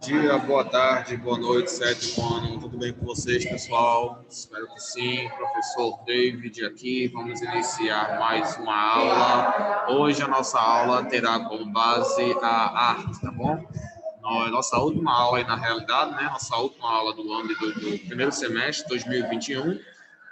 Dia, boa tarde, boa noite, sétimo ano. Tudo bem com vocês, pessoal? Espero que sim. Professor David aqui. Vamos iniciar mais uma aula. Hoje a nossa aula terá como base a arte, tá bom? Nossa última aula aí, na realidade, né? Nossa última aula do ano do primeiro semestre, 2021.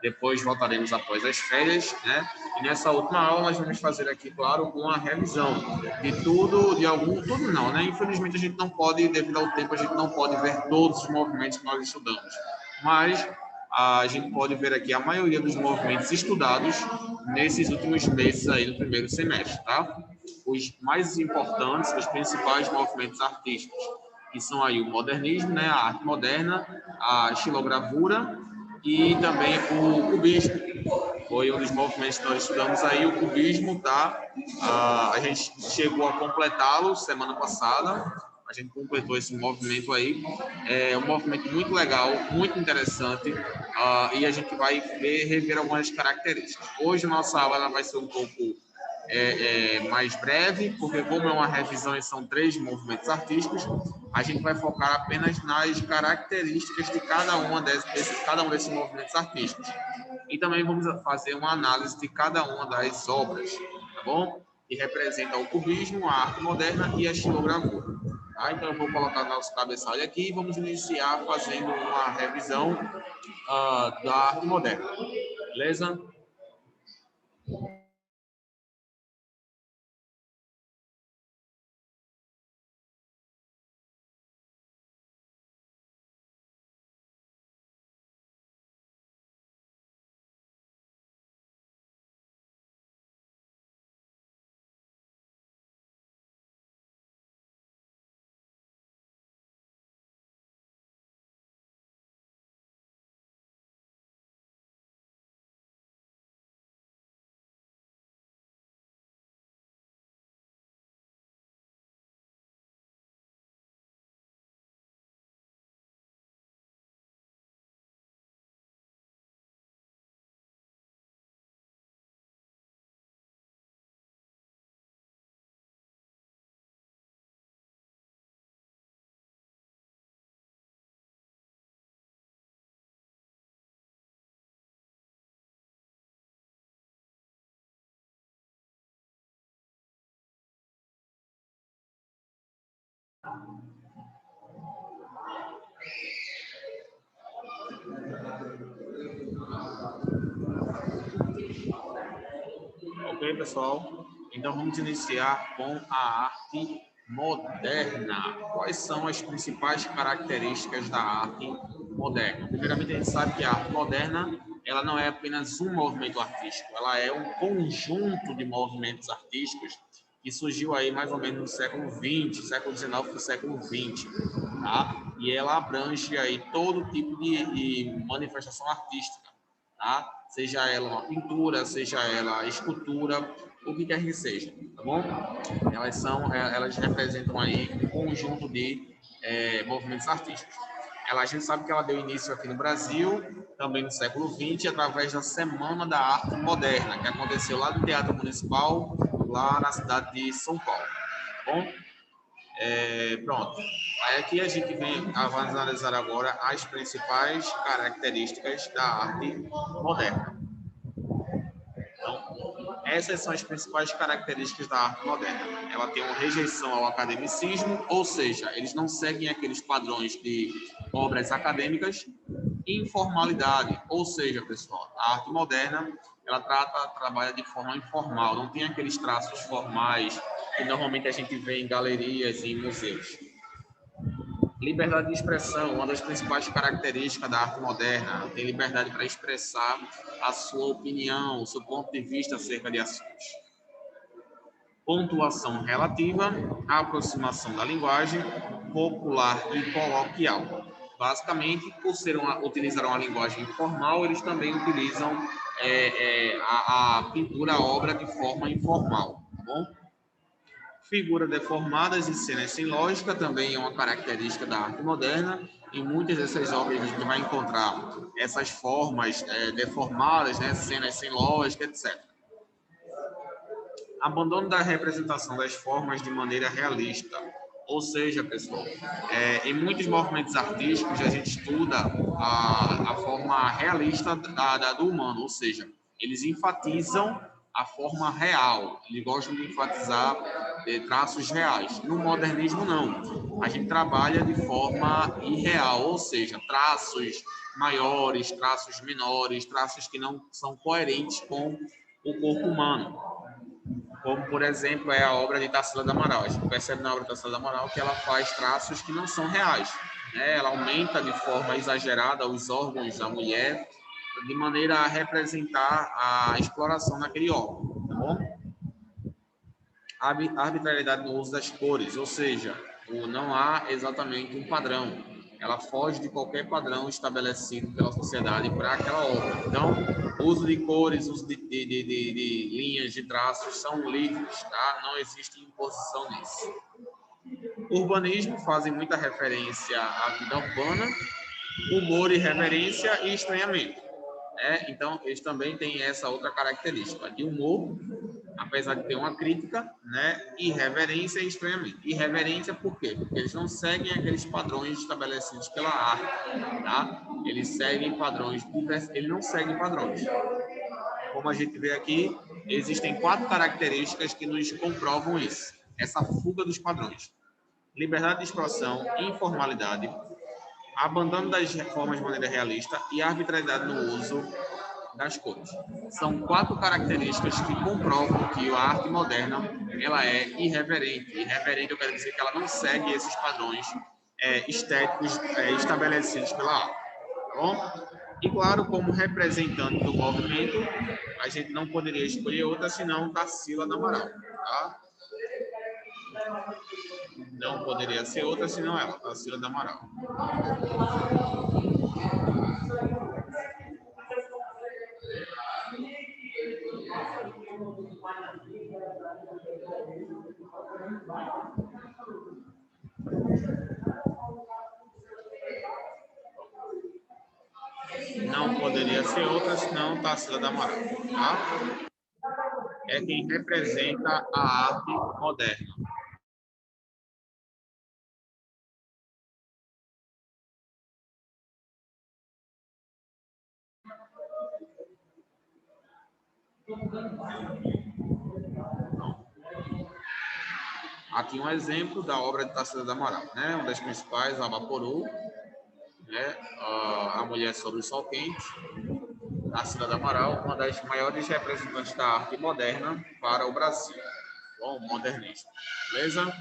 Depois voltaremos após as férias, né? E nessa última aula nós vamos fazer aqui, claro, uma revisão de tudo, tudo não, né? Infelizmente a gente não pode, devido ao tempo, a gente não pode ver todos os movimentos que nós estudamos. Mas a gente pode ver aqui a maioria dos movimentos estudados nesses últimos meses aí do primeiro semestre, tá? Os mais importantes, os principais movimentos artísticos, que são aí o modernismo, né? A arte moderna, a estilogravura e também o cubismo. Foi um dos movimentos que nós estudamos aí, o cubismo, tá? A gente chegou a completá-lo semana passada, a gente completou esse movimento aí. É um movimento muito legal, muito interessante, e a gente vai rever algumas características. Hoje a nossa aula ela vai ser um pouco mais breve, porque como é uma revisão e são 3 movimentos artísticos, a gente vai focar apenas nas características de cada um desses movimentos artísticos. E também vamos fazer uma análise de cada uma das obras, tá bom? Que representa o cubismo, a arte moderna e a estilogravura. Tá? Então eu vou colocar nosso cabeçalho aqui e vamos iniciar fazendo uma revisão da arte moderna. Beleza? Ok, pessoal? Então vamos iniciar com a arte moderna. Quais são as principais características da arte moderna? Primeiramente, a gente sabe que a arte moderna ela não é apenas um movimento artístico, ela é um conjunto de movimentos artísticos que surgiu aí mais ou menos no século XX, século XIX para o século XX, tá? E ela abrange aí todo tipo de manifestação artística, tá? Seja ela uma pintura, seja ela escultura, o que quer que seja, tá bom? Elas representam aí um conjunto de movimentos artísticos. A gente sabe que ela deu início aqui no Brasil, também no século XX, através da Semana da Arte Moderna, que aconteceu lá no Teatro Municipal, lá na cidade de São Paulo, tá bom? Pronto. Aí aqui a gente vai analisar agora as principais características da arte moderna. Então, essas são as principais características da arte moderna. Ela tem uma rejeição ao academicismo, ou seja, eles não seguem aqueles padrões de obras acadêmicas. Informalidade, ou seja, pessoal, a arte moderna ela trabalha de forma informal, não tem aqueles traços formais que normalmente a gente vê em galerias e em museus. Liberdade de expressão, uma das principais características da arte moderna, tem liberdade para expressar a sua opinião, o seu ponto de vista acerca de assuntos. Pontuação relativa, a aproximação da linguagem popular e coloquial. Basicamente, por utilizar uma linguagem informal, eles também utilizam a pintura, a obra de forma informal, tá bom? Figuras deformadas e cenas sem lógica também é uma característica da arte moderna. Em muitas dessas obras a gente vai encontrar essas formas deformadas, né, cenas sem lógica, etc. Abandono da representação das formas de maneira realista. Ou seja, pessoal, em muitos movimentos artísticos a gente estuda a forma realista do humano, ou seja, eles enfatizam a forma real, eles gostam de enfatizar traços reais. No modernismo, não. A gente trabalha de forma irreal, ou seja, traços maiores, traços menores, traços que não são coerentes com o corpo humano. Como, por exemplo, é a obra de Tarsila do Amaral. A gente percebe na obra de Tarsila do Amaral que ela faz traços que não são reais, né? Ela aumenta de forma exagerada os órgãos da mulher de maneira a representar a exploração naquele órgão, tá bom? A arbitrariedade no uso das cores, ou seja, não há exatamente um padrão. Ela foge de qualquer padrão estabelecido pela sociedade para aquela obra. Então, uso de cores, uso de linhas, de traços são livres, tá? Não existe imposição nisso. Urbanismo fazem muita referência à vida urbana, humor, irreverência e estranhamento. Então, eles também têm essa outra característica de humor, apesar de ter uma crítica, né? Irreverência e estranhamento. Irreverência por quê? Porque eles não seguem aqueles padrões estabelecidos pela arte, tá? Eles seguem padrões, eles não seguem padrões. Como a gente vê aqui, existem 4 características que nos comprovam isso. Essa fuga dos padrões. Liberdade de expressão, informalidade, abandono das formas de maneira realista e arbitrariedade no uso das cores. São 4 características que comprovam que a arte moderna ela é irreverente. Irreverente eu quero dizer que ela não segue esses padrões estéticos estabelecidos pela arte. Tá bom? E claro, como representante do movimento, a gente não poderia escolher outra senão Tarsila do Amaral. Tá? Não poderia ser outra senão ela, Tarsila do Amaral. Não poderia ser outra senão Tarsila do Amaral. Tá? É quem representa a arte moderna. Aqui um exemplo da obra de Tarsila do Amaral, né? Uma das principais, a Vaporú, né? A Mulher sobre o Sol Quente, Tarsila do Amaral, uma das maiores representantes da arte moderna para o Brasil. Bom, modernismo. Beleza?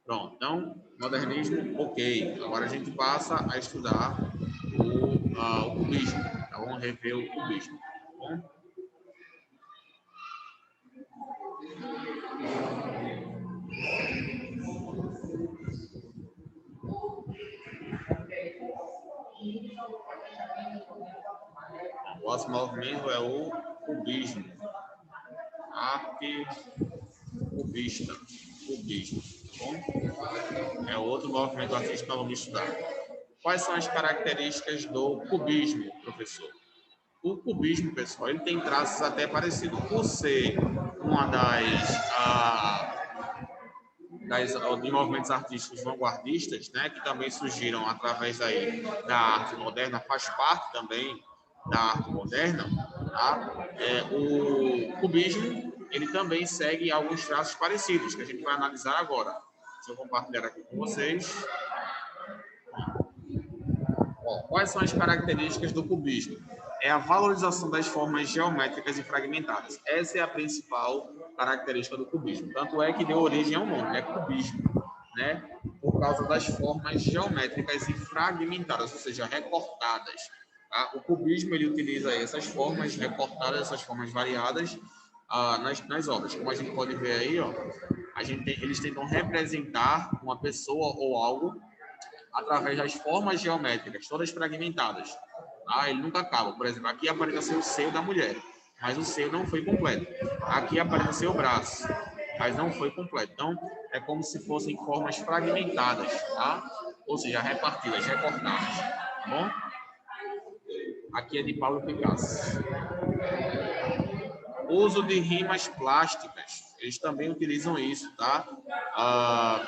Pronto. Então, modernismo, ok. Agora a gente passa a estudar o cubismo. Então, vamos rever o cubismo. Tá bom? O próximo movimento é o cubismo. Arte cubista. Cubismo. Tá bom? É outro movimento artístico que nós vamos estudar. Quais são as características do cubismo, professor? O cubismo, pessoal, ele tem traços até parecidos. Por ser uma de movimentos artísticos vanguardistas, né, que também surgiram através da arte moderna, faz parte também da arte moderna, tá? O cubismo, ele também segue alguns traços parecidos, que a gente vai analisar agora. Deixa eu compartilhar aqui com vocês. Quais são as características do cubismo? É a valorização das formas geométricas e fragmentadas. Essa é a principal característica do cubismo. Tanto é que deu origem ao nome, é cubismo, né? Por causa das formas geométricas e fragmentadas, ou seja, recortadas. Tá? O cubismo ele utiliza essas formas recortadas, essas formas variadas nas obras. Como a gente pode ver aí, ó, eles tentam representar uma pessoa ou algo através das formas geométricas, todas fragmentadas. Ele nunca acaba. Por exemplo, aqui apareceu o seio da mulher, mas o seio não foi completo. Aqui apareceu o braço, mas não foi completo. Então, é como se fossem formas fragmentadas, tá? Ou seja, repartidas, recortadas. Tá bom? Aqui é de Pablo Picasso. Uso de rimas plásticas. Eles também utilizam isso, tá?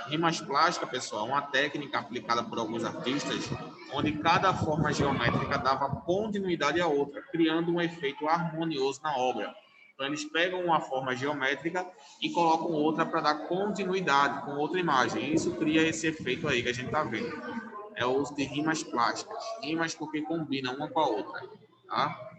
Rimas plásticas, pessoal, é uma técnica aplicada por alguns artistas, onde cada forma geométrica dava continuidade à outra, criando um efeito harmonioso na obra. Então, eles pegam uma forma geométrica e colocam outra para dar continuidade com outra imagem. E isso cria esse efeito aí que a gente está vendo. É o uso de rimas plásticas. Rimas porque combinam uma com a outra. Tá?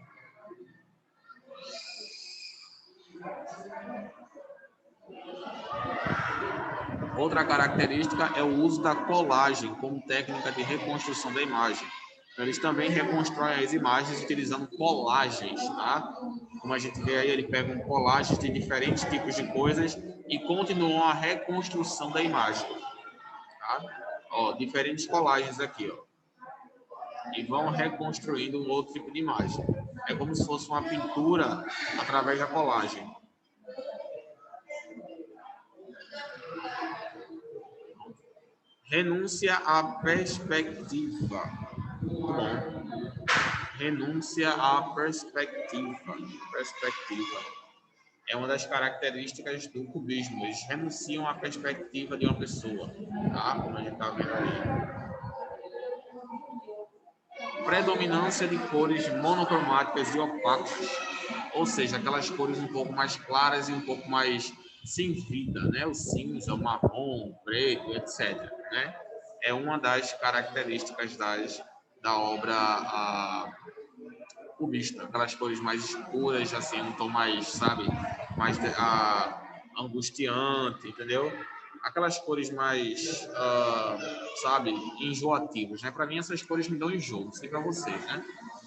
Outra característica é o uso da colagem como técnica de reconstrução da imagem. Então, eles também reconstroem as imagens utilizando colagens, tá? Como a gente vê aí, ele pega colagens de diferentes tipos de coisas e continuam a reconstrução da imagem, tá? Ó, diferentes colagens aqui, ó. E vão reconstruindo um outro tipo de imagem. É como se fosse uma pintura através da colagem. Renúncia à perspectiva. Muito bom. Renúncia à perspectiva. Perspectiva. É uma das características do cubismo. Eles renunciam à perspectiva de uma pessoa. Tá? Como a gente está vendo ali. Predominância de cores monocromáticas e opacas. Ou seja, aquelas cores um pouco mais claras e um pouco mais sem vida, né? O cinza, o marrom, o preto, etc. Né? É uma das características da obra cubista, aquelas cores mais escuras, assim, um tom mais, sabe, mais angustiante, entendeu? Aquelas cores mais, sabe, enjoativas, né? Para mim, essas cores me dão enjoo, não sei para vocês, né?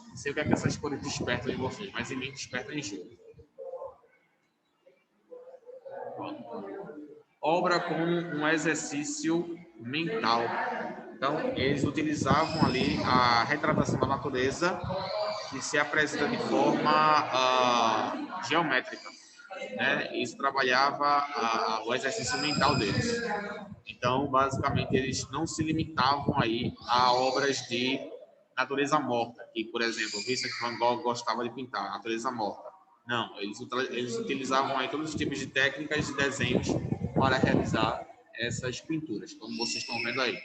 Não sei o que é que essas cores despertam em vocês, mas em mim desperta enjoo. Obra como um exercício mental. Então, eles utilizavam ali a retratação da natureza que se apresenta de forma geométrica, né? Isso trabalhava o exercício mental deles. Então, basicamente, eles não se limitavam aí a obras de natureza morta, que, por exemplo, Vincent van Gogh gostava de pintar, natureza morta. Não, eles utilizavam aí todos os tipos de técnicas e desenhos para realizar essas pinturas, como vocês estão vendo aí.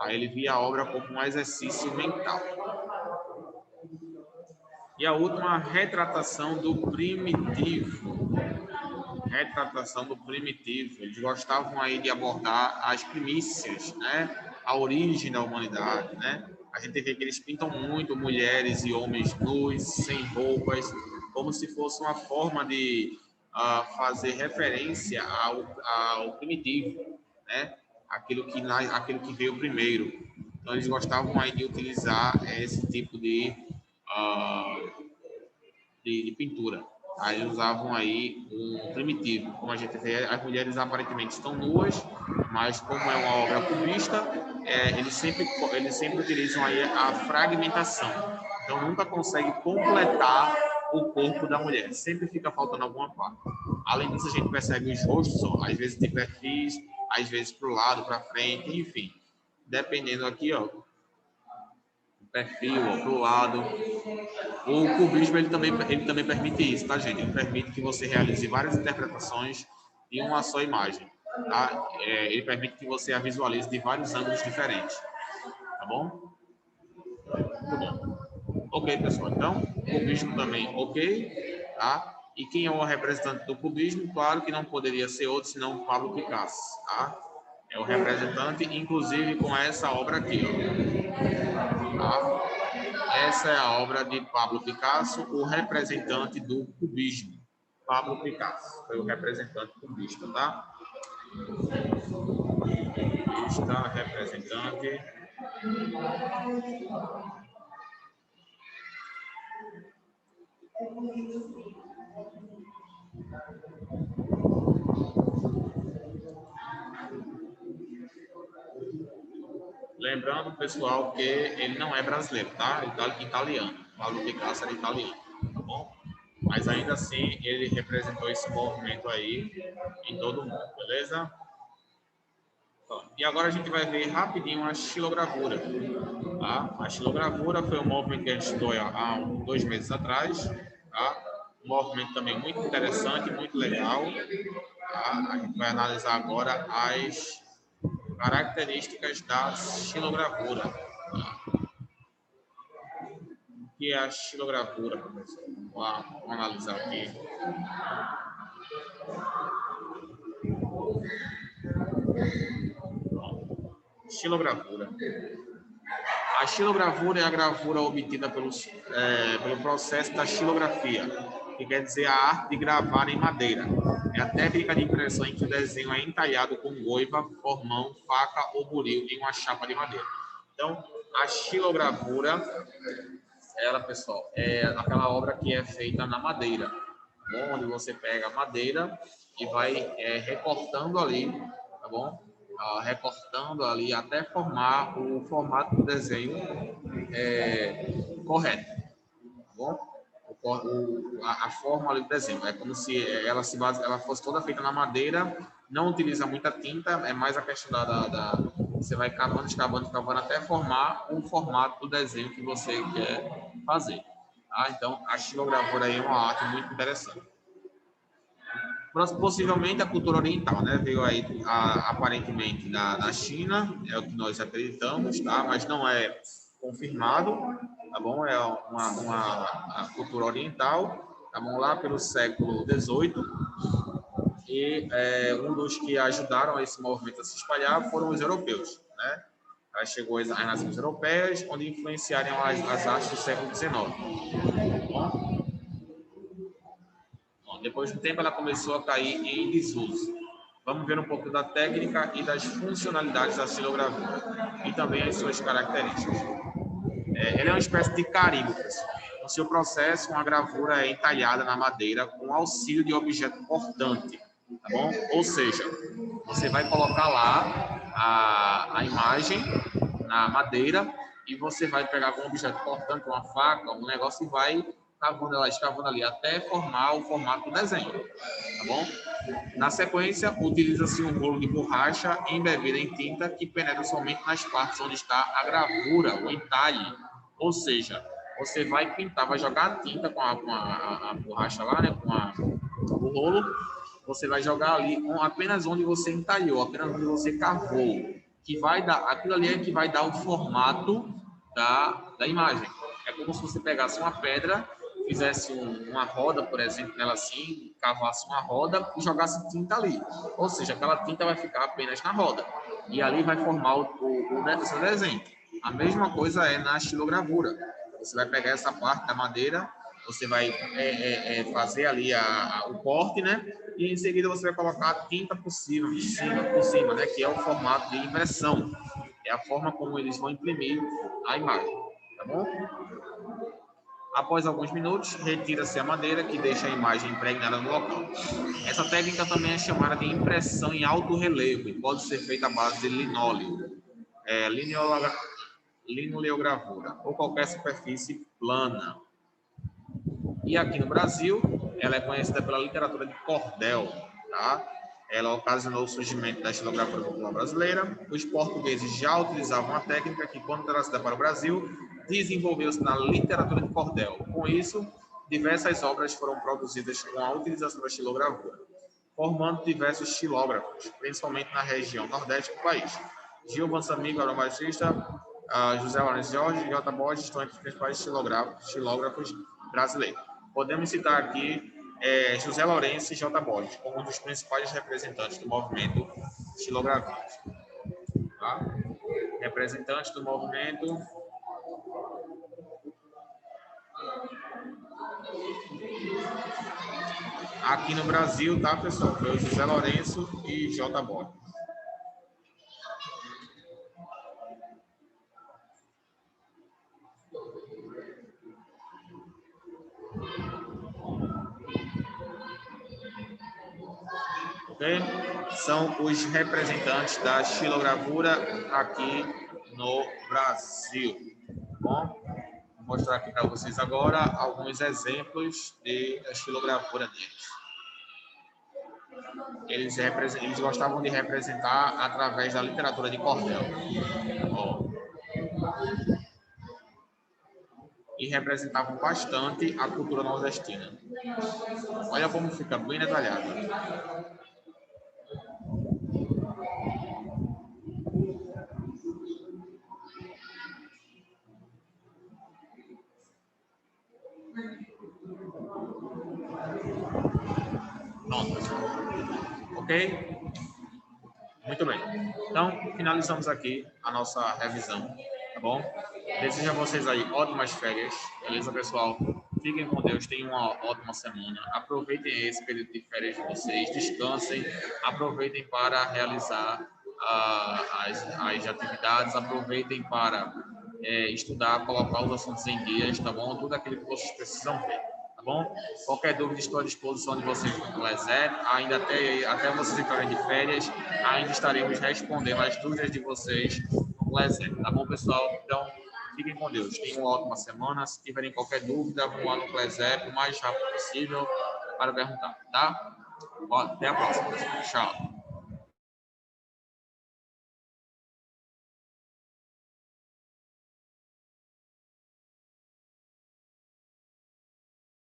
Aí ele via a obra como um exercício mental. E a última, retratação do primitivo. Retratação do primitivo. Eles gostavam aí de abordar as primícias, né? A origem da humanidade, né? A gente vê que eles pintam muito mulheres e homens nus, sem roupas, como se fosse uma forma de fazer referência ao primitivo, né? Aquilo que veio primeiro. Então, eles gostavam aí de utilizar esse tipo de pintura. Aí eles usavam aí um primitivo. Como a gente vê, as mulheres aparentemente estão nuas, mas como é uma obra cubista, eles sempre utilizam aí a fragmentação. Então nunca consegue completar o corpo da mulher. Sempre fica faltando alguma parte. Além disso, a gente percebe os rostos, ó, às vezes de perfis, às vezes para o lado, para frente, enfim. Dependendo aqui, ó, perfil, ó, pro lado. O cubismo ele também permite isso, tá, gente? Ele permite que você realize várias interpretações de uma só imagem, tá? Ele permite que você a visualize de vários ângulos diferentes, tá bom? Muito bom. Ok, pessoal. Então, cubismo também, ok, tá? E quem é o representante do cubismo? Claro que não poderia ser outro senão Pablo Picasso, tá? É o representante, inclusive com essa obra aqui, ó, tá? Essa é a obra de Pablo Picasso, o representante do cubismo. Pablo Picasso foi o representante cubista, tá? Cubista, representante. Lembrando, pessoal, que ele não é brasileiro, tá? Ele tá italiano. Pablo Picasso era italiano, tá bom? Mas ainda assim, ele representou esse movimento aí em todo o mundo, beleza? E agora a gente vai ver rapidinho a xilogravura. Tá? A xilogravura foi um movimento que a gente estudou há 2 meses atrás. Tá? Um movimento também muito interessante, muito legal. Tá? A gente vai analisar agora as características da xilogravura. Tá? O que é a xilogravura, professor? Vamos analisar aqui. Xilogravura. A xilogravura é a gravura obtida pelo processo da xilografia, que quer dizer a arte de gravar em madeira. É a técnica de impressão em que o desenho é entalhado com goiva, formão, faca ou buril em uma chapa de madeira. Então, a xilogravura, ela, pessoal, é aquela obra que é feita na madeira, onde você pega a madeira e vai recortando ali, tá bom? Recortando ali até formar o formato do desenho correto, tá bom? A forma ali do desenho é como se ela fosse toda feita na madeira, não utiliza muita tinta, é mais a questão você vai cavando, escavando, cavando até formar o formato do desenho que você quer fazer. Tá? Então, a xilogravura aí é uma arte muito interessante. Possivelmente a cultura oriental, né? Veio aí aparentemente da China, é o que nós acreditamos, tá? Mas não é confirmado, tá bom? É a cultura oriental, tá bom? Lá pelo século XVIII, e um dos que ajudaram esse movimento a se espalhar foram os europeus, né? Aí chegou as nações europeias, onde influenciaram as artes do século XIX. Depois do tempo, ela começou a cair em desuso. Vamos ver um pouco da técnica e das funcionalidades da xilogravura e também as suas características. Ele é uma espécie de carimbo, pessoal. No seu processo, uma gravura é entalhada na madeira com auxílio de objeto cortante, tá bom? Ou seja, você vai colocar lá a imagem na madeira e você vai pegar com um objeto cortante, uma faca, um negócio e vai escavando ali até formar o formato do desenho, tá bom? Na sequência, utiliza-se um rolo de borracha embebida em tinta que penetra somente nas partes onde está a gravura, o entalhe. Ou seja, você vai pintar, vai jogar a tinta com a borracha lá, né, o rolo, você vai jogar ali apenas onde você entalhou, apenas onde você cavou, que vai dar, aquilo ali é que vai dar o formato da imagem. É como se você pegasse uma pedra, fizesse uma roda, por exemplo, nela assim, cavasse uma roda e jogasse tinta ali. Ou seja, aquela tinta vai ficar apenas na roda. E ali vai formar o seu desenho. A mesma coisa é na xilogravura. Você vai pegar essa parte da madeira, você vai fazer ali o corte, né? E em seguida você vai colocar a tinta por cima, né? Que é o formato de impressão. É a forma como eles vão imprimir a imagem, tá bom? Após alguns minutos, retira-se a madeira, que deixa a imagem impregnada no local. Essa técnica também é chamada de impressão em alto relevo e pode ser feita à base de linóleo, linoleogravura ou qualquer superfície plana. E aqui no Brasil, ela é conhecida pela literatura de cordel, tá? Ela ocasionou o surgimento da estilogravura popular brasileira. Os portugueses já utilizavam a técnica que, quando trazida para o Brasil, desenvolveu-se na literatura de cordel. Com isso, diversas obras foram produzidas com a utilização da estilogravura, formando diversos estilógrafos, principalmente na região nordeste do país. Gil Vansamigo, Aron Batista, José Lourenço Jorge e J. Borges estão entre os principais estilógrafos brasileiros. Podemos citar aqui José Lourenço e J. Borges como um dos principais representantes do movimento estilogravista. Tá? Representantes do movimento aqui no Brasil, tá, pessoal? Foi o José Lourenço e J. Borges. Okay? São os representantes da xilogravura aqui no Brasil. Bom, vou mostrar aqui para vocês agora alguns exemplos de xilogravura deles. Eles gostavam de representar através da literatura de cordel. Ó. E representavam bastante a cultura nordestina. Olha como fica bem detalhado. Ok? Muito bem. Então, finalizamos aqui a nossa revisão, tá bom? Desejo a vocês aí ótimas férias, beleza, pessoal? Fiquem com Deus, tenham uma ótima semana. Aproveitem esse período de férias de vocês, descansem, aproveitem para realizar as atividades, aproveitem para estudar, colocar os assuntos em dias, tá bom? Tudo aquilo que vocês precisam ver. Tá bom? Qualquer dúvida, estou à disposição de vocês no Clezé. Ainda até vocês entrarem de férias, ainda estaremos respondendo as dúvidas de vocês no Clezé. Tá bom, pessoal? Então, fiquem com Deus. Tenham uma ótima semana. Se tiverem qualquer dúvida, vão lá no Clezé o mais rápido possível para perguntar, tá? Até a próxima. Tchau.